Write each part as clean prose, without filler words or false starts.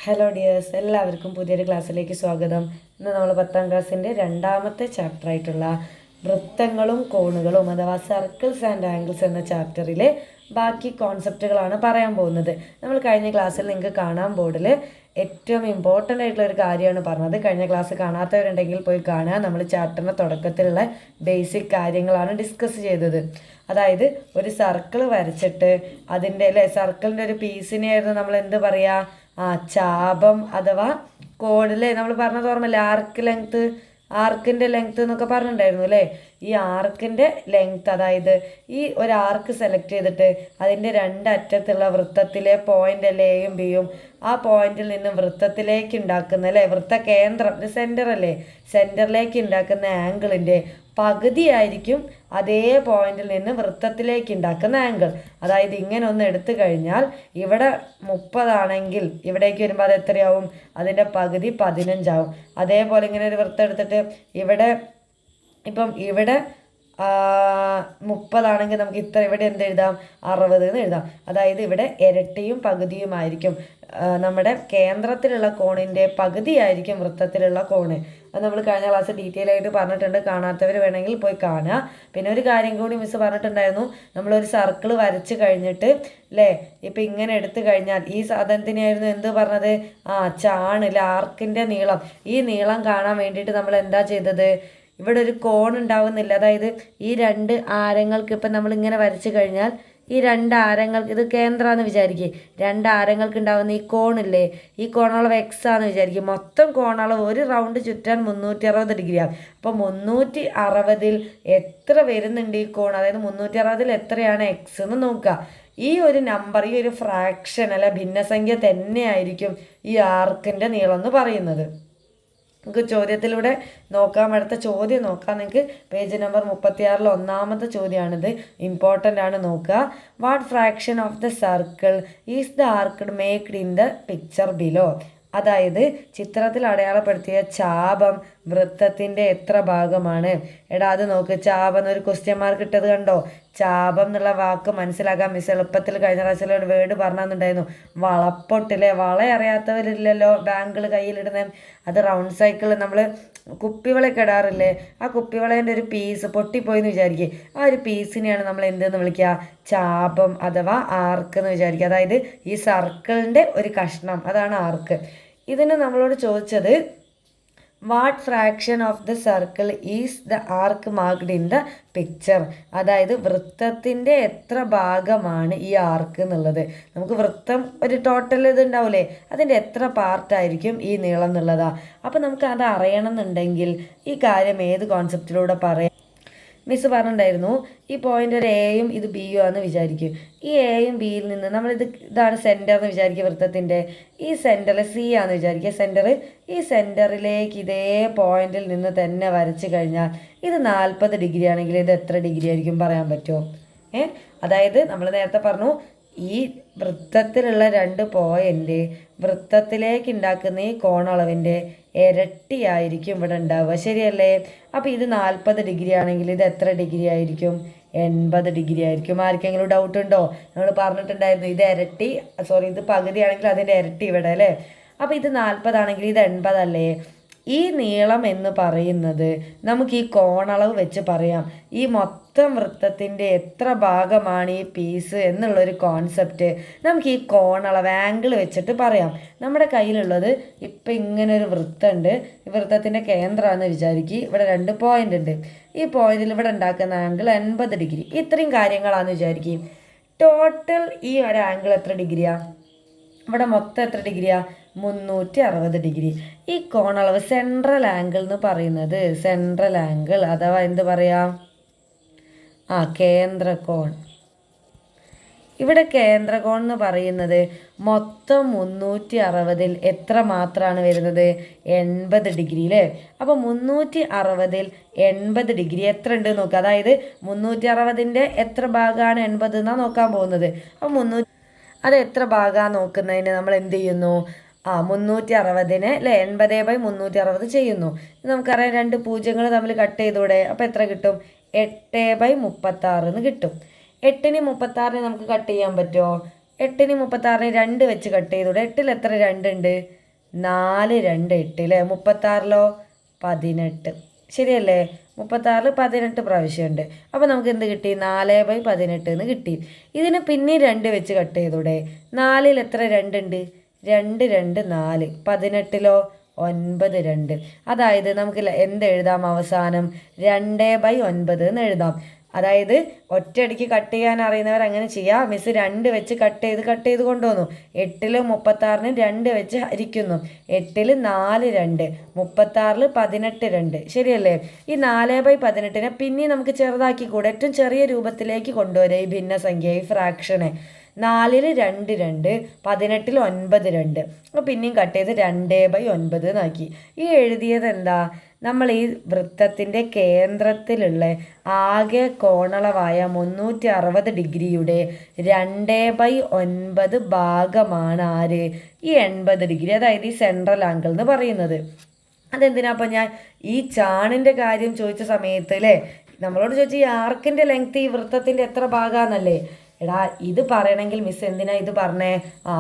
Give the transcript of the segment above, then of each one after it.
Hello dears, എല്ലാവർക്കും പുതിയൊരു ക്ലാസ്സിലേക്ക് സ്വാഗതം. ഇന്ന് നമ്മൾ 10ാം ക്ലാസ്സിൻ്റെ രണ്ടാമത്തെ ചാപ്റ്ററായിട്ടുള്ള വൃത്തങ്ങളും കോണുകളും അഥവാ സർക്കിൾസ് ആൻഡ് ആംഗിൾസ് എന്ന ചാപ്റ്ററിലെ ബാക്കി കോൺസെപ്റ്റുകളാണ് പറയാൻ പോകുന്നത്. നമ്മൾ കഴിഞ്ഞ ക്ലാസ്സിൽ നിങ്ങൾക്ക് കാണാൻ ബോർഡിൽ ഏറ്റവും ഇമ്പോർട്ടൻ്റ് ആയിട്ടുള്ള ഒരു കാര്യമാണ് പറഞ്ഞത്. കഴിഞ്ഞ ക്ലാസ് കാണാത്തവരുണ്ടെങ്കിൽ പോയി കാണുക. നമ്മൾ ചാപ്റ്ററിൻ്റെ തുടക്കത്തിലുള്ള ബേസിക് കാര്യങ്ങളാണ് ഡിസ്കസ് ചെയ്തത്. അതായത് ഒരു സർക്കിൾ വരച്ചിട്ട് അതിൻ്റെ സർക്കിളിൻ്റെ ഒരു പീസിനെയായിരുന്നു നമ്മൾ എന്ത് പറയുക, ചാപം അഥവാ കോഡിലെ നമ്മൾ പറഞ്ഞത് ഓർമ്മയില്ലേ, ആർക്കിൻ്റെ ലെങ്ത്ത് എന്നൊക്കെ പറഞ്ഞിട്ടുണ്ടായിരുന്നു അല്ലേ. ഈ ആർക്കിൻ്റെ ലെങ്ത്ത്, അതായത് ഈ ഒരു ആർക്ക് സെലക്ട് ചെയ്തിട്ട് അതിൻ്റെ രണ്ടറ്റത്തുള്ള വൃത്തത്തിലെ പോയിൻ്റ് അല്ലേ എയും ബിയും, ആ പോയിന്റിൽ നിന്ന് വൃത്തത്തിലേക്ക് ഉണ്ടാക്കുന്ന അല്ലേ, വൃത്ത കേന്ദ്രം സെൻറ്റർ അല്ലേ, സെൻറ്ററിലേക്ക് ഉണ്ടാക്കുന്ന ആംഗിളിൻ്റെ പകുതിയായിരിക്കും അതേ പോയിന്റിൽ നിന്ന് വൃത്തത്തിലേക്ക് ഉണ്ടാക്കുന്ന ആംഗിൾ. അതായത് ഇങ്ങനെ ഒന്ന് എടുത്തു കഴിഞ്ഞാൽ ഇവിടെ 30 ആണെങ്കിൽ ഇവിടേക്ക് വരുമ്പോൾ അത് എത്രയാവും, അതിൻ്റെ പകുതി 15 ആവും. അതേപോലെ ഇങ്ങനെ ഒരു വൃത്തം എടുത്തിട്ട് ഇവിടെ ഇവിടെ 30 ആണെങ്കിൽ നമുക്ക് ഇത്ര ഇവിടെ എന്ത് എഴുതാം, 60 എന്ന് എഴുതാം. അതായത് ഇവിടെ ഇരട്ടിയും പകുതിയുമായിരിക്കും. നമ്മുടെ കേന്ദ്രത്തിലുള്ള കോണിൻ്റെ പകുതിയായിരിക്കും വൃത്തത്തിലുള്ള കോണ്. അത് നമ്മൾ കഴിഞ്ഞ ക്ലാസ് ഡീറ്റെയിൽ ആയിട്ട് പറഞ്ഞിട്ടുണ്ട്. കാണാത്തവർ വേണമെങ്കിൽ പോയി കാണുക. പിന്നെ ഒരു കാര്യം കൂടി മിസ് പറഞ്ഞിട്ടുണ്ടായിരുന്നു, നമ്മളൊരു സർക്കിൾ വരച്ച് കഴിഞ്ഞിട്ട് അല്ലേ, ഇപ്പം ഇങ്ങനെ എടുത്തു കഴിഞ്ഞാൽ ഈ സാധനത്തിനായിരുന്നു എന്ത് പറഞ്ഞത്, ചാണില്ല ആർക്കിൻ്റെ നീളം. ഈ നീളം കാണാൻ വേണ്ടിയിട്ട് നമ്മൾ എന്താ ചെയ്തത്, ഇവിടെ ഒരു കോൺ ഉണ്ടാവുന്നില്ല. അതായത് ഈ രണ്ട് ആരങ്ങൾക്ക് ഇപ്പം നമ്മളിങ്ങനെ വരച്ച് കഴിഞ്ഞാൽ ഈ രണ്ട് ആരങ്ങൾക്ക്, ഇത് കേന്ദ്രമാണെന്ന് വിചാരിക്കുക, രണ്ട് ആരങ്ങൾക്ക് ഉണ്ടാകുന്ന ഈ കോണില്ലേ, ഈ കോണളവ് എക്സ് ആണെന്ന് വിചാരിക്കുക. മൊത്തം കോണളവ് ഒരു റൗണ്ട് ചുറ്റാൻ 360 ഡിഗ്രിയാണ്. അപ്പോൾ 360-ൽ എത്ര വരുന്നുണ്ട് ഈ കോൺ, അതായത് 360-ൽ എത്രയാണ് എക്സ് എന്ന് നോക്കുക. ഈ ഒരു നമ്പർ, ഈ ഒരു ഫ്രാക്ഷൻ അല്ല ഭിന്നസംഖ്യ തന്നെയായിരിക്കും ഈ ആർക്കിൻ്റെ നീളം എന്ന് പറയുന്നത്. നമുക്ക് ചോദ്യത്തിലൂടെ നോക്കാം. അടുത്ത ചോദ്യം നോക്കാം. നിങ്ങൾക്ക് പേജ് നമ്പർ 36 ഒന്നാമത്തെ ചോദ്യമാണിത്, ഇമ്പോർട്ടൻ്റ് ആണ്, നോക്കുക. What fraction of the circle is the arc marked in the picture below. അതായത് ചിത്രത്തിൽ അടയാളപ്പെടുത്തിയ ചാപം വൃത്തത്തിൻ്റെ എത്ര ഭാഗമാണ്. എടാ അത് നോക്ക്, ചാപം എന്നൊരു ക്വസ്റ്റ്യൻ മാർക്ക് ഇട്ടത് കണ്ടോ. ചാപം എന്നുള്ള വാക്ക് മനസ്സിലാക്കാൻ മിസ് എളുപ്പത്തിൽ കഴിഞ്ഞ പ്രാവശ്യം ഒരു വേർഡ് പറഞ്ഞിട്ടുണ്ടായിരുന്നു, വളപ്പൊട്ടില്ലേ. വള അറിയാത്തവരില്ലല്ലോ ബാങ്കിൾ കയ്യിലിടുന്നത്. അത് റൗണ്ട് സൈക്കിൾ നമ്മൾ കുപ്പിവളയൊക്കെ ഇടാറില്ലേ, ആ കുപ്പിവളേൻ്റെ ഒരു പീസ് പൊട്ടിപ്പോയെന്ന് വിചാരിക്കുക. ആ ഒരു പീസിനെയാണ് നമ്മൾ എന്തെന്ന് വിളിക്കുക, ചാപം അഥവാ ആർക്ക് എന്ന് വിചാരിക്കുക. അതായത് ഈ സർക്കിളിൻ്റെ ഒരു കഷ്ണം, അതാണ് ആർക്ക്. ഇതിന് നമ്മളോട് ചോദിച്ചത് what fraction of the circle is the arc marked in the picture. അതായത് വൃത്തത്തിൻ്റെ എത്ര ഭാഗമാണ് ഈ ആർക്ക് എന്നുള്ളത്. നമുക്ക് വൃത്തം ഒരു ടോട്ടൽ ഇത് ഉണ്ടാവില്ലേ, അതിൻ്റെ എത്ര പാർട്ടായിരിക്കും ഈ നീളം എന്നുള്ളതാണ്. അപ്പോൾ നമുക്ക് അത് അറിയണമെന്നുണ്ടെങ്കിൽ ഈ കാര്യം ഏത് കോൺസെപ്റ്റിലൂടെ പറയാം. മിസ് പറഞ്ഞിട്ടുണ്ടായിരുന്നു, ഈ പോയിൻ്റ് ഒരു എയും ഇത് ബിയും ആണെന്ന് വിചാരിക്കും. ഈ എയും ബിയിൽ നിന്ന് ഇതാണ് സെൻറ്റർ എന്ന് വിചാരിക്കുക വൃത്തത്തിൻ്റെ. ഈ സെൻറ്ററിൽ സി ആണെന്ന് വിചാരിക്കുക സെൻറ്റർ. ഈ സെൻറ്ററിലേക്ക് ഇതേ പോയിന്റിൽ നിന്ന് തന്നെ വരച്ച് കഴിഞ്ഞാൽ ഇത് 40 ഡിഗ്രി ആണെങ്കിൽ ഇത് എത്ര ഡിഗ്രി ആയിരിക്കും പറയാൻ പറ്റുമോ? അതായത് നമ്മൾ നേരത്തെ പറഞ്ഞു, ഈ വൃത്തത്തിലുള്ള രണ്ട് പോയിൻ്റ് വൃത്തത്തിലേക്ക് ഉണ്ടാക്കുന്ന ഈ കോണളവിൻ്റെ ഇരട്ടിയായിരിക്കും ഇവിടെ ഉണ്ടാവുക, ശരിയല്ലേ? അപ്പോൾ ഇത് 40 ഡിഗ്രി ആണെങ്കിൽ ഇത് എത്ര ഡിഗ്രി ആയിരിക്കും? 80 ഡിഗ്രി ആയിരിക്കും. ആർക്കെങ്കിലും ഡൗട്ട് ഉണ്ടോ? നമ്മൾ പറഞ്ഞിട്ടുണ്ടായിരുന്നു ഇത് പകുതിയാണെങ്കിൽ അതിൻ്റെ ഇരട്ടി ഇവിടെ അല്ലേ. അപ്പോൾ ഇത് 40 ആണെങ്കിൽ ഇത് 80 അല്ലേ. ഈ നീളം എന്ന് പറയുന്നത് നമുക്ക് ഈ കോണളവ് വെച്ച് പറയാം. ഈ മൊത്തം വൃത്തത്തിൻ്റെ എത്ര ഭാഗമാണ് ഈ പീസ് എന്നുള്ളൊരു കോൺസെപ്റ്റ് നമുക്ക് ഈ കോണളവ് ആംഗിൾ വെച്ചിട്ട് പറയാം. നമ്മുടെ കയ്യിലുള്ളത് ഇപ്പം ഇങ്ങനെ ഒരു വൃത്തമുണ്ട്. ഈ വൃത്തത്തിൻ്റെ കേന്ദ്രമാണെന്ന് വിചാരിക്കുക. ഇവിടെ 2 പോയിൻ്റ് ഉണ്ട്. ഈ പോയിന്റിൽ ഇവിടെ ഉണ്ടാക്കുന്ന ആംഗിൾ 80 ഡിഗ്രി. ഇത്രയും കാര്യങ്ങളാണെന്ന് വിചാരിക്കും. ടോട്ടൽ ഈ ഒരു ആംഗിൾ എത്ര ഡിഗ്രിയാണ്? ഇവിടെ മൊത്തം എത്ര ഡിഗ്രിയാണ്? 360 ഡിഗ്രി. ഈ കോണളവ് സെൻട്രൽ ആംഗിൾ എന്ന് പറയുന്നത്, സെൻട്രൽ ആംഗിൾ അഥവാ എന്ത് പറയാം, കേന്ദ്രകോൺ. ഇവിടെ കേന്ദ്രകോൺ എന്ന് പറയുന്നത് മൊത്തം 360-ൽ എത്ര മാത്രമാണ് വരുന്നത്? 80 ഡിഗ്രി അല്ലേ. അപ്പോൾ 360-ൽ 80 ഡിഗ്രി എത്ര ഉണ്ട് നോക്കുക. അതായത് 360-ൻ്റെ എത്ര ഭാഗമാണ് 80 എന്നാണ് നോക്കാൻ പോകുന്നത്. അപ്പോൾ അത് എത്ര ഭാഗമാണ് നോക്കുന്നതിന് നമ്മൾ എന്ത് ചെയ്യുന്നു, 360-നെ അല്ലേ 80/360 ചെയ്യുന്നു. നമുക്കറിയാം 2 പൂജ്യങ്ങൾ തമ്മിൽ കട്ട് ചെയ്തൂടെ. അപ്പോൾ എത്ര കിട്ടും? 8/36 എന്ന് കിട്ടും. 8നെ 36-നെ നമുക്ക് കട്ട് ചെയ്യാൻ പറ്റുമോ? 8ന് 36 2 വെച്ച് കട്ട് ചെയ്തൂടെ? 8ൽ എത്ര 2 ഉണ്ട്? 4 2 8 അല്ലേ? 36ലോ 18. ശരിയല്ലേ? 36 18 പ്രാവശ്യമുണ്ട്. അപ്പോൾ നമുക്ക് എന്ത് കിട്ടി? 4/18 എന്ന് കിട്ടി. ഇതിന് പിന്നെ 2 വെച്ച് കട്ട് ചെയ്തൂടെ? 4ൽ എത്ര 2 ഉണ്ട്? 2 2 4. 18ലോ 9 2. അതായത് നമുക്ക് എന്തെഴുതാം? അവസാനം 2/9 എന്ന് എഴുതാം. അതായത് ഒറ്റയടിക്ക് കട്ട് ചെയ്യാൻ അറിയുന്നവർ അങ്ങനെ ചെയ്യാം. മിസ് 2 വെച്ച് കട്ട് ചെയ്ത് കൊണ്ടുവന്നു. 8ൽ 36ന് 2 വെച്ച് ഹരിക്കുന്നു. 8ൽ 4 2, 36ൽ 18 2. ശരിയല്ലേ? ഈ 4/18നെ പിന്നെ നമുക്ക് ചെറുതാക്കി കൂടെ ഏറ്റവും ചെറിയ രൂപത്തിലേക്ക് കൊണ്ടുവരാം ഈ ഭിന്നസംഖ്യ, ഈ ഫ്രാക്ഷനെ. 4ൽ 2 2, 18ൽ 9 2. അപ്പോൾ പിന്നെയും കട്ട് ചെയ്ത് 2/9 എന്നാക്കി. ഈ എഴുതിയത് എന്താ? നമ്മൾ ഈ വൃത്തത്തിൻ്റെ കേന്ദ്രത്തിലുള്ള ആകെ കോണളവായ 360 ഡിഗ്രിയുടെ 2/9 ഭാഗമാണ് ആര്? ഈ 80 ഡിഗ്രി, അതായത് ഈ സെൻട്രൽ ആംഗിൾ എന്ന് പറയുന്നത്. അതെന്തിനാ? അപ്പോൾ ഞാൻ ഈ ചാണിൻ്റെ കാര്യം ചോദിച്ച സമയത്ത് അല്ലേ, നമ്മളോട് ചോദിച്ച ഈ ആർക്കിൻ്റെ ലെങ്ത് ഈ വൃത്തത്തിൻ്റെ എത്ര ഭാഗമാണെന്നല്ലേ? എടാ, ഇത് പറയണമെങ്കിൽ മിസ് എന്തിനാ ഇത് പറഞ്ഞേ?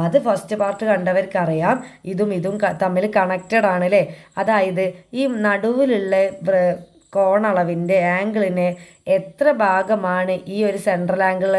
അത് ഫസ്റ്റ് പാർട്ട് കണ്ടവർക്കറിയാം. ഇതും തമ്മിൽ കണക്റ്റഡ് ആണ് അല്ലേ? അതായത് ഈ നടുവിലുള്ള കോണളവിൻ്റെ ആംഗിളിന് എത്ര ഭാഗമാണ് ഈ ഒരു സെൻട്രൽ ആംഗിൾ,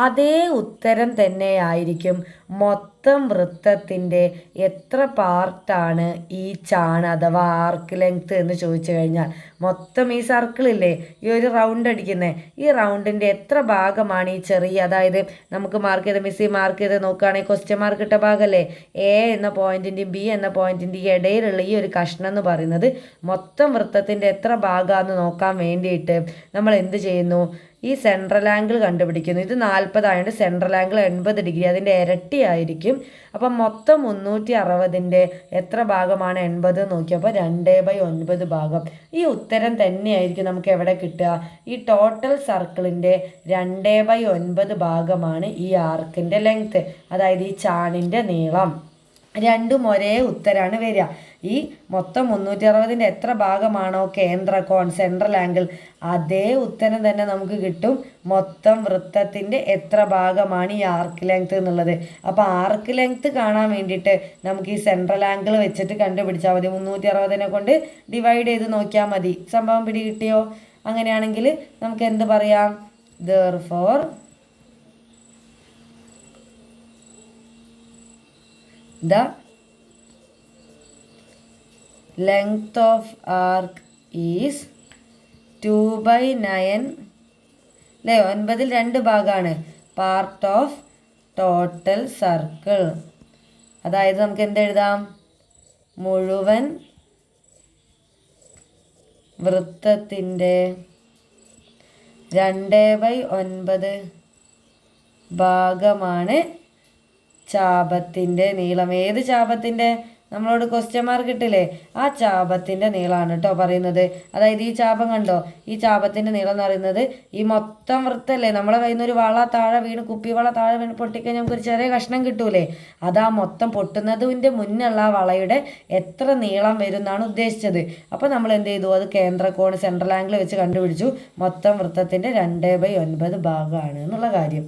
അതേ ഉത്തരം തന്നെയായിരിക്കും മൊത്തം വൃത്തത്തിൻ്റെ എത്ര പാർട്ടാണ് ഈ ചാണ് അഥവാ ആർക്ക് ലെങ്ത് എന്ന് ചോദിച്ചു കഴിഞ്ഞാൽ. മൊത്തം ഈ സർക്കിളില്ലേ, ഈ ഒരു റൗണ്ട് അടിക്കുന്നത്, ഈ റൗണ്ടിൻ്റെ എത്ര ഭാഗമാണ് ഈ ചെറിയ, അതായത് നമുക്ക് മാർക്ക് ചെയ്ത് മിസ്സി മാർക്ക് ചെയ്ത് നോക്കുകയാണെങ്കിൽ ക്വസ്റ്റ്യൻ മാർക്ക് ഇട്ട ഭാഗമല്ലേ, എ എന്ന പോയിന്റിൻ്റെയും ബി എന്ന പോയിന്റിൻ്റെയും ഇടയിലുള്ള ഈ ഒരു കഷ്ണം എന്ന് പറയുന്നത് മൊത്തം വൃത്തത്തിൻ്റെ എത്ര ഭാഗമാണെന്ന് നോക്കാൻ വേണ്ടിയിട്ട് നമ്മൾ എന്ത് ചെയ്യുന്നു? ഈ സെൻട്രൽ ആംഗിൾ കണ്ടുപിടിക്കുന്നു. ഇത് 40 ആയതുകൊണ്ട് സെൻട്രൽ ആംഗിൾ 80 ഡിഗ്രി, അതിൻ്റെ ഇരട്ടി ആയിരിക്കും. അപ്പം മൊത്തം 360ൻ്റെ എത്ര ഭാഗമാണ് 80 നോക്കിയപ്പോൾ 2/9 ഭാഗം. ഈ ഉത്തരം തന്നെയായിരിക്കും നമുക്ക് എവിടെ കിട്ടുക? ഈ ടോട്ടൽ സർക്കിളിൻ്റെ 2/9 ഭാഗമാണ് ഈ ആർക്കിൻ്റെ ലെങ്ത്ത്, അതായത് ഈ ചാണിൻ്റെ നീളം. രണ്ടും ഒരേ ഉത്തരമാണ് വരിക. ഈ മൊത്തം 360ൻ്റെ എത്ര ഭാഗമാണോ കേന്ദ്ര കോൺ സെൻട്രൽ ആംഗിൾ, അതേ ഉത്തരം തന്നെ നമുക്ക് കിട്ടും മൊത്തം വൃത്തത്തിൻ്റെ എത്ര ഭാഗമാണ് ഈ ആർക്ക് ലെങ്ത് എന്നുള്ളത്. അപ്പോൾ ആർക്ക് ലെങ്ത് കാണാൻ വേണ്ടിയിട്ട് നമുക്ക് ഈ സെൻട്രൽ ആംഗിൾ വെച്ചിട്ട് കണ്ടുപിടിച്ചാൽ മതി. 360നെ കൊണ്ട് ഡിവൈഡ് ചെയ്ത് നോക്കിയാൽ മതി. സംഭവം പിടി കിട്ടിയോ? അങ്ങനെയാണെങ്കിൽ നമുക്ക് എന്ത് പറയാം? therefore the length of arc is 2/9 അല്ലേ? 9ൽ 2 ഭാഗമാണ് പാർട്ട് ഓഫ് ടോട്ടൽ സർക്കിൾ. അതായത് നമുക്ക് എന്തെഴുതാം? മുഴുവൻ വൃത്തത്തിൻ്റെ 2/9 ഭാഗമാണ് ചാപത്തിൻ്റെ നീളം. ഏത് ചാപത്തിൻ്റെ? നമ്മളോട് ക്വസ്റ്റ്യൻ മാർക്ക് ഇട്ടില്ലേ, ആ ചാപത്തിൻ്റെ നീളമാണ് കേട്ടോ പറയുന്നത്. അതായത് ഈ ചാപം കണ്ടോ, ഈ ചാപത്തിൻ്റെ നീളം എന്ന് പറയുന്നത് ഈ മൊത്തം വൃത്തമല്ലേ, നമ്മളെ കയ്യിൽ നിന്ന് ഒരു വള താഴെ വീണ്, കുപ്പിവള താഴെ വീണ് പൊട്ടിക്കഴിഞ്ഞാൽ നമുക്കൊരു ചെറിയ കഷ്ണം കിട്ടൂലേ, അതാ മൊത്തം പൊട്ടുന്നതിൻ്റെ മുന്നുള്ള ആ വളയുടെ എത്ര നീളം വരും എന്നാണ് ഉദ്ദേശിച്ചത്. അപ്പോൾ നമ്മൾ എന്ത് ചെയ്തു? അത് കേന്ദ്രകോൺ സെൻട്രൽ ആംഗിൾ വെച്ച് കണ്ടുപിടിച്ചു. മൊത്തം വൃത്തത്തിൻ്റെ 2/9 ഭാഗമാണ് എന്നുള്ള കാര്യം.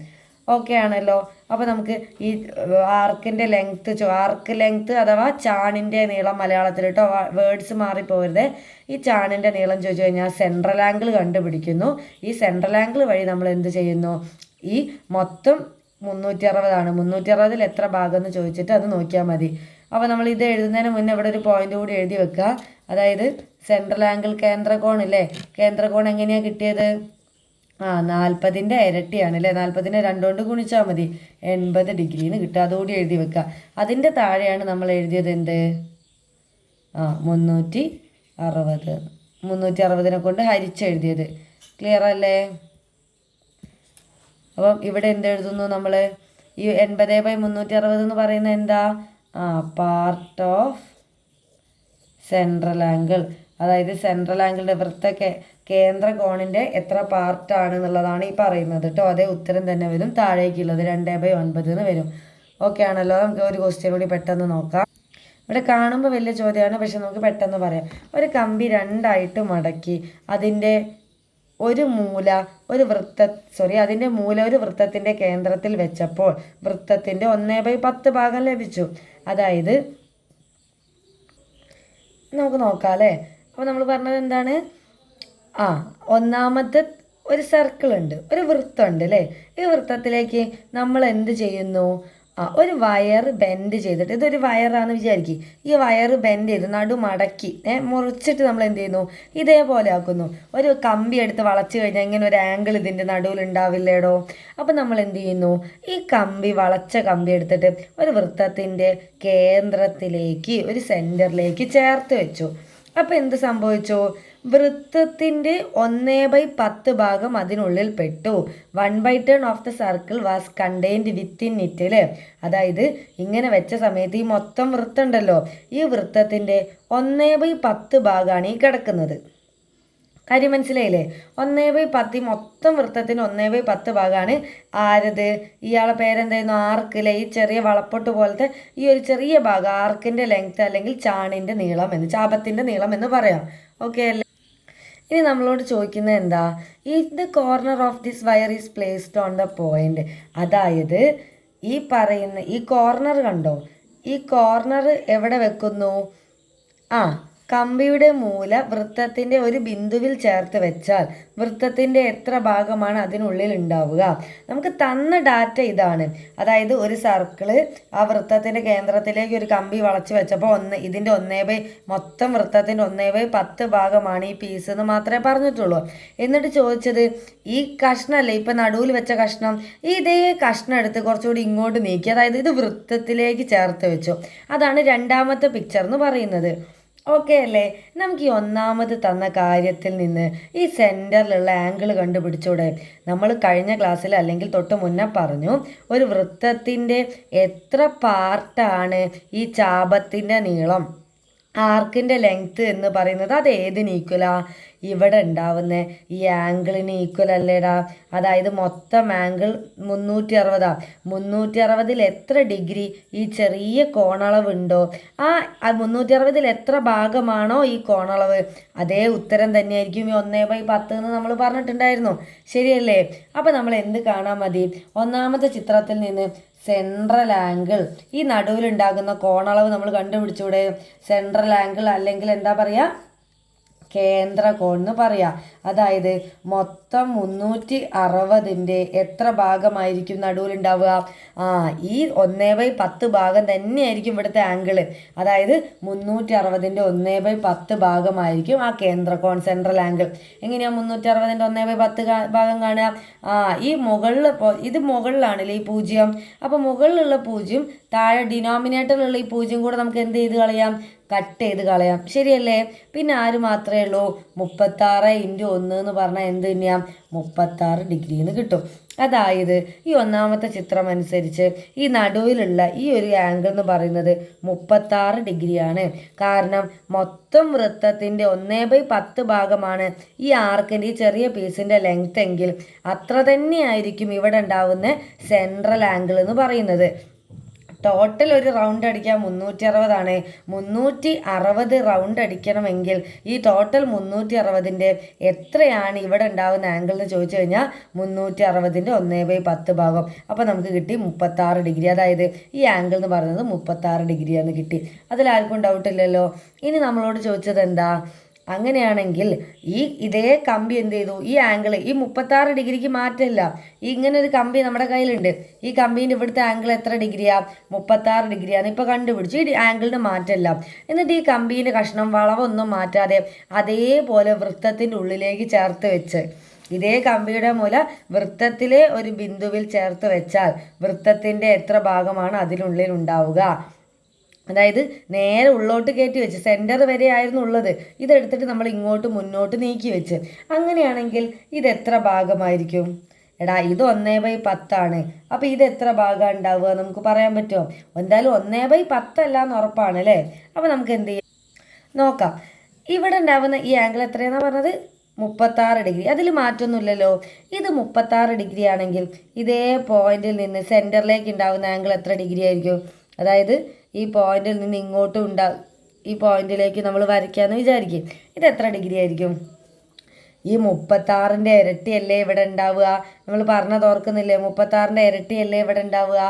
ഓക്കെ ആണല്ലോ? അപ്പോൾ നമുക്ക് ഈ ആർക്കിൻ്റെ ലെങ്ത്ത്, ആർക്ക് ലെങ്ത്ത് അഥവാ ചാണിൻ്റെ നീളം മലയാളത്തിൽ കേട്ടോ, വേർഡ്സ് മാറിപ്പോരുത്. ഈ ചാണിൻ്റെ നീളം ചോദിച്ചു കഴിഞ്ഞാൽ സെൻട്രൽ ആംഗിൾ കണ്ടുപിടിക്കുന്നു. ഈ സെൻട്രൽ ആംഗിൾ വഴി നമ്മൾ എന്ത് ചെയ്യുന്നു? ഈ മൊത്തം 360 ആണ്, 360ൽ എത്ര ഭാഗം എന്ന് ചോദിച്ചിട്ട് അത് നോക്കിയാൽ മതി. അപ്പോൾ നമ്മൾ ഇത് എഴുതുന്നതിന് മുന്നേ ഇവിടെ ഒരു പോയിന്റ് കൂടി എഴുതി വെക്കുക. അതായത് സെൻട്രൽ ആംഗിൾ കേന്ദ്രകോൺ ഇല്ലേ, കേന്ദ്രകോൺ എങ്ങനെയാണ് കിട്ടിയത്? 40ൻ്റെ ഇരട്ടിയാണ് അല്ലേ, 40നെ 2 കൊണ്ട് ഗുണിച്ചാൽ മതി, 80 ഡിഗ്രിന്ന് കിട്ടുക. അതുകൂടി എഴുതി വെക്കുക. അതിൻ്റെ താഴെയാണ് നമ്മൾ എഴുതിയത് എന്ത്? 360, 360നെ കൊണ്ട് ഹരിച്ചെഴുതിയത്. ക്ലിയർ അല്ലേ? അപ്പം ഇവിടെ എന്തെഴുതുന്നു നമ്മൾ? ഈ 80/360 എന്ന് പറയുന്നത് എന്താ? പാർട്ട് ഓഫ് സെൻട്രൽ ആംഗിൾ, അതായത് സെൻട്രൽ ആംഗിളിൻ്റെ വൃത്ത കേന്ദ്ര കോണിൻ്റെ എത്ര പാർട്ടാണ് എന്നുള്ളതാണ് ഈ പറയുന്നത് കേട്ടോ. അതേ ഉത്തരം തന്നെ വരും താഴേക്കുള്ളത്, 2/9 എന്ന് വരും. ഓക്കെ ആണല്ലോ? നമുക്ക് ഒരു ക്വസ്റ്റ്യൻ കൂടി പെട്ടെന്ന് നോക്കാം. ഇവിടെ കാണുമ്പോൾ വലിയ ചോദ്യമാണ്, പക്ഷെ നമുക്ക് പെട്ടെന്ന് പറയാം. ഒരു കമ്പി 2ആയിട്ട് മടക്കി അതിൻ്റെ അതിൻ്റെ മൂല ഒരു വൃത്തത്തിൻ്റെ കേന്ദ്രത്തിൽ വെച്ചപ്പോൾ വൃത്തത്തിൻ്റെ 1/10 ഭാഗം ലഭിച്ചു. അതായത് നമുക്ക് നോക്കാം അല്ലേ. അപ്പോൾ നമ്മൾ പറഞ്ഞത് എന്താണ്? ഒന്നാമത്തെ ഒരു സർക്കിൾ ഉണ്ട്, ഒരു വൃത്തമുണ്ട് അല്ലേ. ഈ വൃത്തത്തിലേക്ക് നമ്മൾ എന്ത് ചെയ്യുന്നു? ഒരു വയർ ബെൻഡ് ചെയ്തിട്ട്, ഇതൊരു വയറാണെന്ന് വിചാരിക്കും, ഈ വയർ ബെൻഡ് ചെയ്ത് നടുമടക്കി മുറിച്ചിട്ട് നമ്മൾ എന്ത് ചെയ്യുന്നു? ഇതേപോലെ ആക്കുന്നു. ഒരു കമ്പി എടുത്ത് വളച്ച് കഴിഞ്ഞാൽ ഇങ്ങനെ ഒരു ആംഗിൾ ഇതിൻ്റെ നടുവിൽ ഉണ്ടാവില്ലേടോ. അപ്പം നമ്മൾ എന്ത് ചെയ്യുന്നു? ഈ വളച്ച കമ്പി എടുത്തിട്ട് ഒരു വൃത്തത്തിൻ്റെ കേന്ദ്രത്തിലേക്ക്, ഒരു സെൻറ്ററിലേക്ക് ചേർത്ത് വെച്ചു. അപ്പം എന്ത് സംഭവിച്ചു? വൃത്തത്തിൻ്റെ 1/10 ഭാഗം അതിനുള്ളിൽ പെട്ടു. 1/10 of the circle was contained within it. അതായത് ഇങ്ങനെ വെച്ച സമയത്ത് ഈ മൊത്തം വൃത്തം ഉണ്ടല്ലോ, ഈ വൃത്തത്തിൻ്റെ 1/10 ഭാഗമാണ് ഈ കിടക്കുന്നത്. കാര്യം മനസ്സിലായില്ലേ? 1/10 മൊത്തം വൃത്തത്തിന് 1/10 ഭാഗമാണ് ആരത്? ഇയാളെ പേരെന്തായിരുന്നു? ആർക്കിലെ ഈ ചെറിയ വളപ്പൊട്ട് പോലത്തെ ഈ ഒരു ചെറിയ ഭാഗം ആർക്കിൻ്റെ ലെങ്ത് അല്ലെങ്കിൽ ചാപത്തിൻ്റെ നീളം എന്ന് പറയാം. ഓക്കെ അല്ലേ? ഇനി നമ്മളോട് ചോദിക്കുന്നത് എന്താ? If the corner of this wire is placed on the point. അതായത് ഈ പറയുന്ന ഈ കോർണർ കണ്ടോ, ഈ കോർണർ എവിടെ വെക്കുന്നു? കമ്പിയുടെ മൂല വൃത്തത്തിൻ്റെ ഒരു ബിന്ദുവിൽ ചേർത്ത് വെച്ചാൽ വൃത്തത്തിൻ്റെ എത്ര ഭാഗമാണ് അതിനുള്ളിൽ ഉണ്ടാവുക? നമുക്ക് തന്ന ഡാറ്റ ഇതാണ്. അതായത് ഒരു സർക്കിള് ആ വൃത്തത്തിൻ്റെ കേന്ദ്രത്തിലേക്ക് ഒരു കമ്പി വളച്ച് വെച്ചപ്പോൾ ഇതിൻ്റെ മൊത്തം വൃത്തത്തിൻ്റെ 1/10 ഭാഗമാണ് ഈ പീസ് എന്ന് മാത്രമേ പറഞ്ഞിട്ടുള്ളൂ. എന്നിട്ട് ചോദിച്ചത് ഈ കഷ്ണമല്ലേ, ഇപ്പം നടുവിൽ വെച്ച കഷ്ണം, ഇതേ കഷ്ണം എടുത്ത് കുറച്ചുകൂടി ഇങ്ങോട്ട് നീക്കി, അതായത് ഇത് വൃത്തത്തിലേക്ക് ചേർത്ത് വെച്ചു. അതാണ് രണ്ടാമത്തെ പിക്ചർ എന്ന് പറയുന്നത്. ഓക്കെ അല്ലേ? നമുക്ക് ഈ ഒന്നാമത് തന്ന കാര്യത്തിൽ നിന്ന് ഈ സെൻറ്ററിലുള്ള ആംഗിൾ കണ്ടുപിടിച്ചൂടെ? നമ്മൾ കഴിഞ്ഞ ക്ലാസ്സിൽ അല്ലെങ്കിൽ തൊട്ട് മുന്നേ പറഞ്ഞു, ഒരു വൃത്തത്തിൻ്റെ എത്ര പാർട്ടാണ് ഈ ചാപത്തിൻ്റെ നീളം, ആർക്കിൻ്റെ ലെങ്ത്ത് എന്ന് പറയുന്നത്, അത് ഏതിന് ഈക്വലാ? ഇവിടെ ഉണ്ടാവുന്ന ഈ ആംഗിളിന് ഈക്വൽ അല്ലേടാ. അതായത് മൊത്തം ആംഗിൾ 360. 360 എത്ര ഡിഗ്രി ഈ ചെറിയ കോണളവുണ്ടോ, ആ 360 എത്ര ഭാഗമാണോ ഈ കോണളവ്, അതേ ഉത്തരം തന്നെയായിരിക്കും ഈ 1/10 എന്ന് നമ്മൾ പറഞ്ഞിട്ടുണ്ടായിരുന്നു. ശരിയല്ലേ? അപ്പം നമ്മൾ എന്ത് കാണാൻ മതി? ഒന്നാമത്തെ ചിത്രത്തിൽ നിന്ന് സെൻട്രൽ ആംഗിൾ, ഈ നടുവിലുണ്ടാകുന്ന കോണളവ് നമ്മൾ കണ്ടുപിടിച്ചൂടെ? സെൻട്രൽ ആംഗിൾ അല്ലെങ്കിൽ എന്താ പറയുക? കേന്ദ്ര കോൺ എന്ന് പറയാം. അതായത് മൊത്തം 360ൻ്റെ എത്ര ഭാഗമായിരിക്കും നടുവിലുണ്ടാവുക? ഈ 1/10 ഭാഗം തന്നെയായിരിക്കും ഇവിടുത്തെ ആംഗിള്. അതായത് 360ൻ്റെ 1/10 ഭാഗമായിരിക്കും ആ കേന്ദ്ര കോൺ, സെൻട്രൽ ആംഗിൾ. എങ്ങനെയാണ് 360ൻ്റെ 1/10 ഭാഗം കാണുക? ഈ മുകളിൽ, ഇത് മുകളിലാണല്ലേ ഈ 0. അപ്പോൾ മുകളിലുള്ള 0 താഴെ ഡിനോമിനേറ്ററിലുള്ള ഈ 0 കൂടെ നമുക്ക് എന്ത് ചെയ്ത് കളയാം? കട്ട് ചെയ്ത് കളയാം. ശരിയല്ലേ? പിന്നെ ആര് മാത്രമേ ഉള്ളൂ? 36 × 1 എന്ന് പറഞ്ഞാൽ എന്ത് തന്നെയാണ്? 36 ഡിഗ്രി എന്ന് കിട്ടും. അതായത് ഈ ഒന്നാമത്തെ ചിത്രം അനുസരിച്ച് ഈ നടുവിലുള്ള ഈ ഒരു ആംഗിൾ എന്ന് പറയുന്നത് 36 ഡിഗ്രിയാണ്. കാരണം മൊത്തം വൃത്തത്തിൻ്റെ 1/10 ഭാഗമാണ് ഈ ആർക്കിൻ്റെ ഈ ചെറിയ പീസിൻ്റെ ലെങ്ത് എങ്കിൽ അത്ര തന്നെയായിരിക്കും ഇവിടെ ഉണ്ടാവുന്ന സെൻട്രൽ ആംഗിൾ എന്ന് പറയുന്നത്. ടോട്ടൽ ഒരു റൗണ്ട് അടിക്കാൻ 360 360 റൗണ്ട് അടിക്കണമെങ്കിൽ ഈ ടോട്ടൽ 360ൻ്റെ എത്രയാണ് ഇവിടെ ഉണ്ടാകുന്ന ആംഗിൾ എന്ന് ചോദിച്ചു കഴിഞ്ഞാൽ 360ൻ്റെ 1/10 ഭാഗം. അപ്പോൾ നമുക്ക് കിട്ടി 36 ഡിഗ്രി. അതായത് ഈ ആംഗിൾ എന്ന് പറയുന്നത് 36 ഡിഗ്രിയാന്ന് കിട്ടി. അതിലാർക്കും ഡൗട്ടില്ലല്ലോ. ഇനി നമ്മളോട് ചോദിച്ചത് എന്താ? അങ്ങനെയാണെങ്കിൽ ഇതേ കമ്പി എന്ത് ചെയ്തു? ഈ ആംഗിൾ ഈ 36 ഡിഗ്രിക്ക് മാറ്റമില്ല. ഇങ്ങനെ ഒരു കമ്പി നമ്മുടെ കയ്യിലുണ്ട്. ഈ കമ്പീൻ്റെ ഇവിടുത്തെ ആംഗിൾ എത്ര ഡിഗ്രിയാ? 36 ഡിഗ്രിയാണ്. ഇപ്പോൾ കണ്ടുപിടിച്ചു. ഈ ആംഗിളിന് മാറ്റമില്ല. എന്നിട്ട് ഈ കമ്പീൻ്റെ കഷ്ണം വളവൊന്നും മാറ്റാതെ അതേപോലെ വൃത്തത്തിൻ്റെ ഉള്ളിലേക്ക് ചേർത്ത് വെച്ച്, ഇതേ കമ്പിയുടെ മൂല വൃത്തത്തിലെ ഒരു ബിന്ദുവിൽ ചേർത്ത് വെച്ചാൽ വൃത്തത്തിൻ്റെ എത്ര ഭാഗമാണ് അതിനുള്ളിൽ ഉണ്ടാവുക? അതായത് നേരെ ഉള്ളോട്ട് കയറ്റി വെച്ച് സെൻറ്റർ വരെ ആയിരുന്നു ഉള്ളത്, ഇതെടുത്തിട്ട് നമ്മൾ ഇങ്ങോട്ട് മുന്നോട്ട് നീക്കി വെച്ച്. അങ്ങനെയാണെങ്കിൽ ഇതെത്ര ഭാഗമായിരിക്കും? എടാ ഇത് 1/10 അപ്പോൾ ഇത് എത്ര ഭാഗം ഉണ്ടാവുക നമുക്ക് പറയാൻ പറ്റുമോ? എന്തായാലും 1/10 അല്ല എന്ന് ഉറപ്പാണ് അല്ലേ. അപ്പോൾ നമുക്ക് എന്ത് ചെയ്യാം നോക്കാം. ഇവിടെ ഉണ്ടാവുന്ന ഈ ആംഗിൾ എത്രയാണെന്നാണ് പറഞ്ഞത്? 36 ഡിഗ്രി. അതിൽ മാറ്റമൊന്നുമില്ലല്ലോ. ഇത് 36 ഡിഗ്രി ആണെങ്കിൽ ഇതേ പോയിന്റിൽ നിന്ന് സെൻറ്ററിലേക്ക് ഉണ്ടാവുന്ന ആംഗിൾ എത്ര ഡിഗ്രി ആയിരിക്കും? അതായത് ഈ പോയിന്റിൽ നിന്ന് ഇങ്ങോട്ടും ഈ പോയിന്റിലേക്ക് നമ്മൾ വരയ്ക്കാമെന്ന് വിചാരിക്കും. ഇത് എത്ര ഡിഗ്രി ആയിരിക്കും? ഈ 36ൻ്റെ ഇരട്ടിയല്ലേ ഇവിടെ ഉണ്ടാവുക? നമ്മൾ പറഞ്ഞത് ഓർക്കുന്നില്ലേ? 36ൻ്റെ ഇരട്ടിയല്ലേ ഇവിടെ ഉണ്ടാവുക?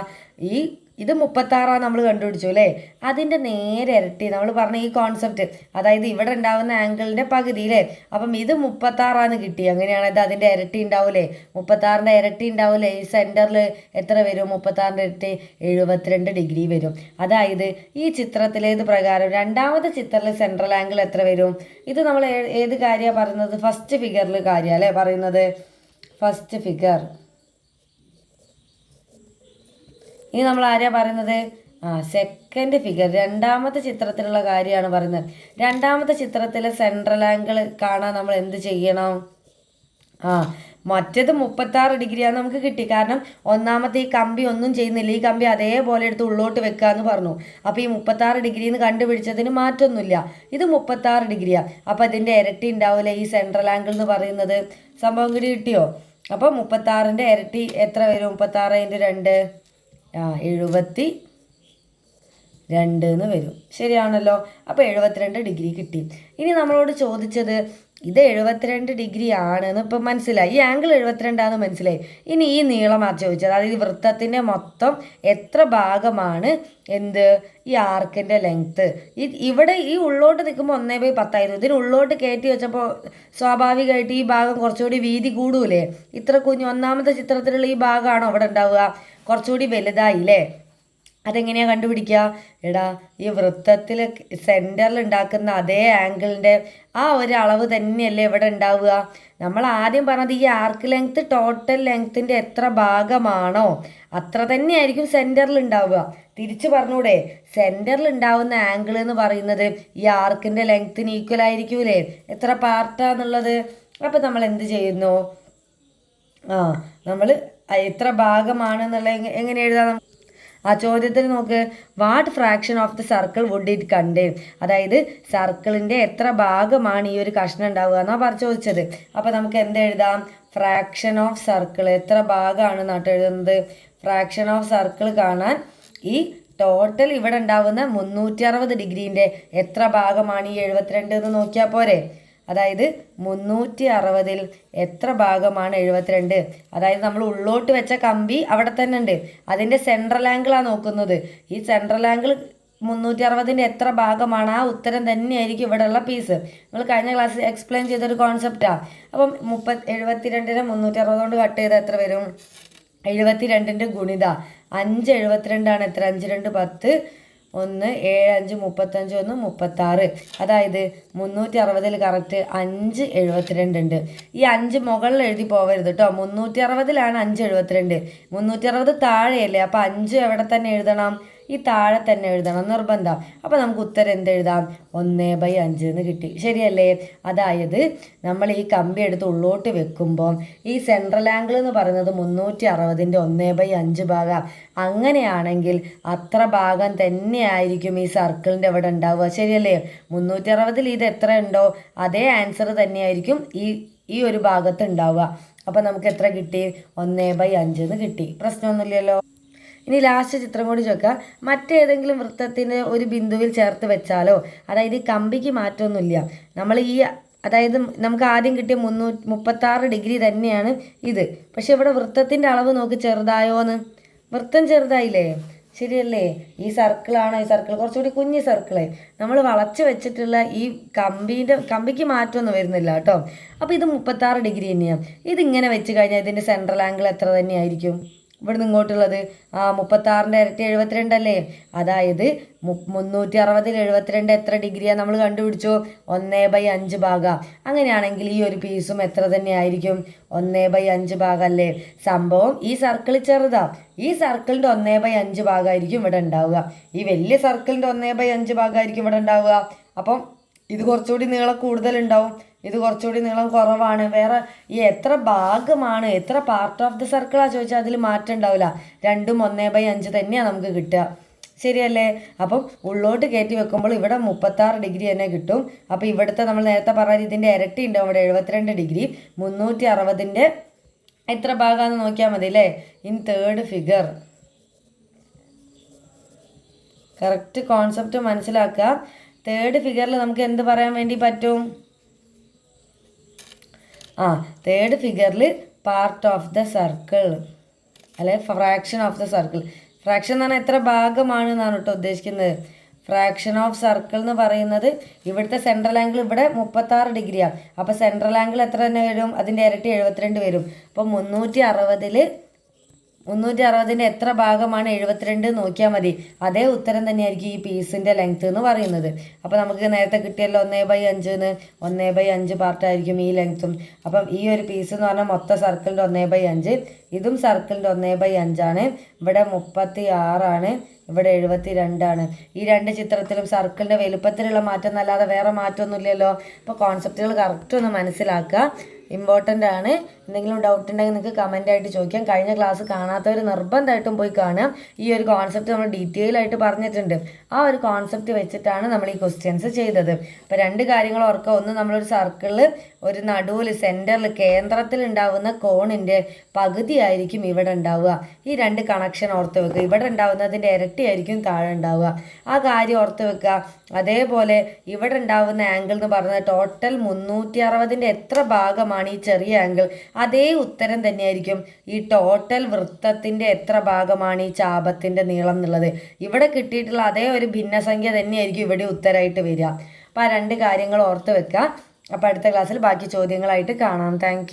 ഇത് 36 നമ്മൾ കണ്ടുപിടിച്ചു അല്ലേ? അതിൻ്റെ നേരെ ഇരട്ടി നമ്മൾ പറഞ്ഞ ഈ കോൺസെപ്റ്റ്, അതായത് ഇവിടെ ഉണ്ടാവുന്ന ആംഗിളിൻ്റെ പകുതി അല്ലേ? അപ്പം ഇത് 36 കിട്ടി. അങ്ങനെയാണ് ഇത് അതിൻ്റെ ഇരട്ടി ഉണ്ടാവൂലേ? 36ൻ്റെ ഇരട്ടി ഉണ്ടാവൂലേ? ഈ സെൻറ്ററിൽ എത്ര വരും? 36ൻ്റെ ഇരട്ടി 72 ഡിഗ്രി വരും. അതായത് ഈ ചിത്രത്തിലേത് പ്രകാരം രണ്ടാമത്തെ ചിത്രത്തിൽ സെൻട്രൽ ആംഗിൾ എത്ര വരും? ഇത് നമ്മൾ ഏത് കാര്യമാണ് പറയുന്നത്? ഫസ്റ്റ് ഫിഗറിൽ കാര്യമാണ് അല്ലേ പറയുന്നത്? First figure. ഇനി നമ്മൾ ആരെയാ പറയുന്നത്? സെക്കൻഡ് ഫിഗർ, രണ്ടാമത്തെ ചിത്രത്തിലുള്ള കാര്യമാണ് പറയുന്നത്. രണ്ടാമത്തെ ചിത്രത്തിലെ സെൻട്രൽ ആംഗിൾ കാണാൻ നമ്മൾ എന്ത് ചെയ്യണം? മറ്റേത് 36 ഡിഗ്രിയാണ് നമുക്ക് കിട്ടി. കാരണം ഒന്നാമത്തെ ഈ കമ്പി ഒന്നും ചെയ്യുന്നില്ല, ഈ കമ്പി അതേപോലെ എടുത്ത് ഉള്ളോട്ട് വെക്കുക എന്ന് പറഞ്ഞു. അപ്പോൾ ഈ 36 ഡിഗ്രിന്ന് കണ്ടുപിടിച്ചതിന് മാറ്റമൊന്നുമില്ല. ഇത് 36 ഡിഗ്രിയാണ്. അപ്പോൾ ഇതിൻ്റെ ഇരട്ടി ഉണ്ടാവില്ല ഈ സെൻട്രൽ ആംഗിൾ എന്ന് പറയുന്നത്. സംഭവം കൂടി കിട്ടിയോ? അപ്പോൾ 36ൻ്റെ ഇരട്ടി എത്ര വരും? 36 × 2 72 എന്ന് വരും. ശരിയാണല്ലോ. അപ്പോൾ 72 ഡിഗ്രി കിട്ടി. ഇനി നമ്മളോട് ചോദിച്ചത് ഇത് 72 ഡിഗ്രി ആണെന്ന് ഇപ്പം മനസ്സിലായി, ഈ ആംഗിൾ 72 മനസ്സിലായി. ഇനി ഈ നീളമാണ് ചോദിച്ചത്. അതായത് വൃത്തത്തിൻ്റെ മൊത്തം എത്ര ഭാഗമാണ് ഈ ആർക്കിൻ്റെ ലെങ്ത്ത്. ഇവിടെ ഈ ഉള്ളോട്ട് നിൽക്കുമ്പോൾ 1/10 ഇതിന് ഉള്ളോട്ട് കയറ്റി വെച്ചപ്പോൾ സ്വാഭാവികമായിട്ട് ഈ ഭാഗം കുറച്ചുകൂടി വീതി കൂടൂലേ? ഇത്ര കുഞ്ഞ് ഒന്നാമത്തെ ചിത്രത്തിലുള്ള ഈ ഭാഗമാണോ അവിടെ ഉണ്ടാവുക? കുറച്ചുകൂടി വലുതായില്ലേ? അതെങ്ങനെയാണ് കണ്ടുപിടിക്കുക? ഈ വൃത്തത്തിൽ സെൻറ്ററിൽ ഉണ്ടാക്കുന്ന അതേ ആംഗിളിൻ്റെ ആ ഒരു അളവ് തന്നെയല്ലേ ഇവിടെ ഉണ്ടാവുക? നമ്മൾ ആദ്യം പറഞ്ഞത് ഈ ആർക്ക് ലെങ്ത്ത് ടോട്ടൽ ലെങ്ത്തിൻ്റെ എത്ര ഭാഗമാണോ അത്ര തന്നെയായിരിക്കും സെൻറ്ററിൽ ഉണ്ടാവുക. തിരിച്ച് പറഞ്ഞൂടെ? സെൻറ്ററിൽ ഉണ്ടാവുന്ന ആംഗിൾ എന്ന് പറയുന്നത് ഈ ആർക്കിൻ്റെ ലെങ്ത്തിന് ഈക്വൽ ആയിരിക്കൂലേ എത്ര പാർട്ടാന്നുള്ളത്? അപ്പം നമ്മൾ എന്ത് ചെയ്യുന്നു? നമ്മൾ എത്ര ഭാഗമാണെന്നുള്ള എങ്ങനെ എഴുതാം? ആ ചോദ്യത്തിൽ നോക്ക്, what fraction of the circle would it contain? അതായത് സർക്കിളിൻ്റെ എത്ര ഭാഗമാണ് ഈ ഒരു കഷ്ണം ഉണ്ടാവുക എന്നാണ് ചോദിച്ചത്. അപ്പോൾ നമുക്ക് എന്തെഴുതാം? ഫ്രാക്ഷൻ ഓഫ് സർക്കിൾ എത്ര ഭാഗമാണ് നാട്ട് എഴുതുന്നത്? ഫ്രാക്ഷൻ ഓഫ് സർക്കിൾ കാണാൻ ഈ ടോട്ടൽ ഇവിടെ ഉണ്ടാവുന്ന 360 ഡിഗ്രീൻ്റെ എത്ര ഭാഗമാണ് ഈ 72 എന്ന് നോക്കിയാൽ പോരെ? അതായത് 360ൽ എത്ര ഭാഗമാണ് 72? അതായത് നമ്മൾ ഉള്ളോട്ട് വെച്ച കമ്പി അവിടെ തന്നെ ഉണ്ട്, അതിൻ്റെ സെൻട്രൽ ആംഗിളാണ് നോക്കുന്നത്. ഈ സെൻട്രൽ ആംഗിൾ 360ൻ്റെ എത്ര ഭാഗമാണ്? ആ ഉത്തരം തന്നെയായിരിക്കും ഇവിടെയുള്ള പീസ്. നമ്മൾ കഴിഞ്ഞ ക്ലാസ്സിൽ എക്സ്പ്ലെയിൻ ചെയ്തൊരു കോൺസെപ്റ്റാണ്. അപ്പം 72നെ 360 കൊണ്ട് കട്ട് ചെയ്താൽ എത്ര വരും? 72ൻ്റെ ഗുണിത 5 72 എത്ര? 5 2 10, 1 7 5 35 1 36. അതായത് 360ൽ കറക്റ്റ് 5 72 ഉണ്ട്. ഈ 5 മുകളിൽ എഴുതി പോവരുത് കേട്ടോ. 360ലാണ് 5 72. 360 താഴെയല്ലേ? അപ്പോൾ 5 എവിടെ തന്നെ എഴുതണം? ഈ താഴെ തന്നെ എഴുതണം, നിർബന്ധം. അപ്പോൾ നമുക്ക് ഉത്തരം എന്തെഴുതാം? 1/5 എന്ന് കിട്ടി. ശരിയല്ലേ? അതായത് നമ്മൾ ഈ കമ്പി എടുത്ത് ഉള്ളോട്ട് വെക്കുമ്പോൾ ഈ സെൻട്രൽ ആംഗിൾ എന്ന് പറയുന്നത് 360ൻ്റെ 1/5 ഭാഗം. അങ്ങനെയാണെങ്കിൽ അത്ര ഭാഗം തന്നെയായിരിക്കും ഈ സർക്കിളിൻ്റെ അവിടെ ഉണ്ടാവുക. ശരിയല്ലേ? 360ൽ ഇത് എത്ര ഉണ്ടോ അതേ ആൻസർ തന്നെയായിരിക്കും ഈ ഒരു ഭാഗത്ത് ഉണ്ടാവുക. അപ്പോൾ നമുക്ക് എത്ര കിട്ടി? 1/5 എന്ന് കിട്ടി. പ്രശ്നമൊന്നുമില്ലല്ലോ. ഇനി ലാസ്റ്റ് ചിത്രം കൂടി ചോദിക്കുക. മറ്റേതെങ്കിലും വൃത്തത്തിന് ഒരു ബിന്ദുവിൽ ചേർത്ത് വെച്ചാലോ? അതായത് ഈ കമ്പിക്ക് മാറ്റമൊന്നുമില്ല. നമ്മൾ അതായത് നമുക്ക് ആദ്യം കിട്ടിയ 36 ഡിഗ്രി തന്നെയാണ് ഇത്. പക്ഷെ ഇവിടെ വൃത്തത്തിൻ്റെ അളവ് നോക്ക്, ചെറുതായോന്ന്? വൃത്തം ചെറുതായില്ലേ? ശരിയല്ലേ? ഈ സർക്കിളാണ്, ഈ സർക്കിൾ കുറച്ചുകൂടി കുഞ്ഞ് സർക്കിള്. നമ്മൾ വളച്ച് വെച്ചിട്ടുള്ള ഈ കമ്പിക്ക് മാറ്റമൊന്നും വരുന്നില്ല കേട്ടോ. അപ്പോൾ ഇത് 36 ഡിഗ്രി തന്നെയാണ്. ഇതിങ്ങനെ വെച്ച് കഴിഞ്ഞാൽ ഇതിൻ്റെ സെൻട്രൽ ആംഗിൾ എത്ര തന്നെയായിരിക്കും? ഇവിടുന്ന് ഇങ്ങോട്ടുള്ളത് 36ൻ്റെ ഇരട്ടി 72 അല്ലേ? അതായത് 360ൽ 72 എത്ര ഡിഗ്രിയാണ് നമ്മൾ കണ്ടുപിടിച്ചു? 1/5 ഭാഗം. അങ്ങനെയാണെങ്കിൽ ഈ ഒരു പീസും എത്ര തന്നെ ആയിരിക്കും? 1/5 ഭാഗം അല്ലേ? സംഭവം ഈ സർക്കിൾ ചെറുതാ. ഈ സർക്കിളിൻ്റെ 1/5 ഭാഗമായിരിക്കും ഇവിടെ ഉണ്ടാവുക. ഈ വലിയ സർക്കിളിൻ്റെ 1/5 ഭാഗമായിരിക്കും ഇവിടെ ഉണ്ടാവുക. അപ്പം ഇത് കുറച്ചുകൂടി നീളം കൂടുതലുണ്ടാവും, ഇത് കുറച്ചുകൂടി നീളം കുറവാണ്. വേറെ ഈ എത്ര ഭാഗമാണ്, എത്ര പാർട്ട് ഓഫ് ദി സർക്കിളാണ് ചോദിച്ചാൽ അതിൽ മാറ്റം ഉണ്ടാവില്ല. രണ്ടും 1/5 തന്നെയാണ് നമുക്ക് കിട്ടുക. ശരിയല്ലേ? അപ്പം ഉള്ളോട്ട് കയറ്റി വെക്കുമ്പോൾ ഇവിടെ 36 ഡിഗ്രി തന്നെ കിട്ടും. അപ്പോൾ ഇവിടുത്തെ നമ്മൾ നേരത്തെ പറഞ്ഞ ഇതിൻ്റെ ഇരട്ടി ഉണ്ടാവും ഇവിടെ 72 ഡിഗ്രി. 360ൻ്റെ എത്ര ഭാഗമാണെന്ന് നോക്കിയാൽ മതി അല്ലേ? In third figure. Correct concept മനസ്സിലാക്കുക. തേർഡ് ഫിഗറിൽ നമുക്ക് എന്ത് പറയാൻ വേണ്ടി പറ്റും? തേർഡ് ഫിഗറിൽ പാർട്ട് ഓഫ് ദ സർക്കിൾ അല്ലെ fraction of the circle. Fraction എന്ന് പറഞ്ഞാൽ എത്ര ഭാഗമാണ് എന്നാണ് കേട്ടോ ഉദ്ദേശിക്കുന്നത്. ഫ്രാക്ഷൻ ഓഫ് സർക്കിൾ എന്ന് പറയുന്നത് ഇവിടുത്തെ സെൻട്രൽ ആംഗിൾ ഇവിടെ 36 ഡിഗ്രിയാണ്. അപ്പോൾ സെൻട്രൽ ആംഗിൾ എത്ര തന്നെ വരും? അതിൻ്റെ ഇരട്ടി 72 വരും. അപ്പോൾ 360ൻ്റെ എത്ര ഭാഗമാണ് 72 നോക്കിയാൽ മതി. അതേ ഉത്തരം തന്നെയായിരിക്കും ഈ പീസിൻ്റെ ലെങ്ത്ത് എന്ന് പറയുന്നത്. അപ്പോൾ നമുക്ക് നേരത്തെ കിട്ടിയല്ലോ 1/5 1/5 പാർട്ടായിരിക്കും ഈ ലെങ്ത്തും. അപ്പം ഈ ഒരു പീസ് എന്ന് പറഞ്ഞാൽ മൊത്തം സർക്കിളിൻ്റെ 1/5, ഇതും സർക്കിളിൻ്റെ 1/5 ആണ്. ഇവിടെ 36 ആണ്, ഇവിടെ 72 ആണ്. ഈ രണ്ട് ചിത്രത്തിലും സർക്കിളിൻ്റെ വലുപ്പത്തിലുള്ള മാറ്റം എന്നല്ലാതെ വേറെ മാറ്റമൊന്നുമില്ലല്ലോ. അപ്പോൾ കോൺസെപ്റ്റുകൾ കറക്റ്റ് ഒന്ന് മനസ്സിലാക്കുക, ഇമ്പോർട്ടൻ്റ് ആണ്. എന്തെങ്കിലും ഡൗട്ട് ഉണ്ടെങ്കിൽ നിങ്ങൾക്ക് കമൻ്റായിട്ട് ചോദിക്കാം. കഴിഞ്ഞ ക്ലാസ് കാണാത്തവർ നിർബന്ധമായിട്ടും പോയി കാണാം. ഈ ഒരു കോൺസെപ്റ്റ് നമ്മൾ ഡീറ്റെയിൽ ആയിട്ട് പറഞ്ഞിട്ടുണ്ട്. ആ ഒരു കോൺസെപ്റ്റ് വെച്ചിട്ടാണ് നമ്മൾ ഈ ക്വസ്റ്റ്യൻസ് ചെയ്തത്. അപ്പോൾ രണ്ട് കാര്യങ്ങൾ ഓർക്കുക. ഒന്ന്, നമ്മളൊരു സർക്കിളിൽ ഒരു നടുവിൽ സെൻറ്ററിൽ കേന്ദ്രത്തിൽ ഉണ്ടാവുന്ന കോണിൻ്റെ പകുതിയായിരിക്കും ഇവിടെ ഉണ്ടാവുക. ഈ രണ്ട് കണക്ഷൻ ഓർത്ത് വെക്കുക. ഇവിടെ ഉണ്ടാവുന്നതിൻ്റെ ഇരട്ടിയായിരിക്കും താഴെ ഉണ്ടാവുക. ആ കാര്യം ഓർത്ത് വെക്കുക. അതേപോലെ ഇവിടെ ഉണ്ടാവുന്ന ആംഗിൾ എന്ന് പറയുന്നത് ടോട്ടൽ 360ൻ്റെ എത്ര ഭാഗമാണ് ഈ ചെറിയ ആംഗിൾ, അതേ ഉത്തരം തന്നെയായിരിക്കും ഈ ടോട്ടൽ വൃത്തത്തിൻ്റെ എത്ര ഭാഗമാണ് ഈ ചാപത്തിൻ്റെ നീളം എന്നുള്ളത്. ഇവിടെ കിട്ടിയിട്ടുള്ള അതേ ഒരു ഭിന്നസംഖ്യ തന്നെയായിരിക്കും ഇവിടെ ഉത്തരമായിട്ട് വരിക. അപ്പോൾ ആ രണ്ട് കാര്യങ്ങൾ ഓർത്ത് വെക്കുക. അപ്പോൾ അടുത്ത ക്ലാസ്സിൽ ബാക്കി ചോദ്യങ്ങളായിട്ട് കാണാം. താങ്ക്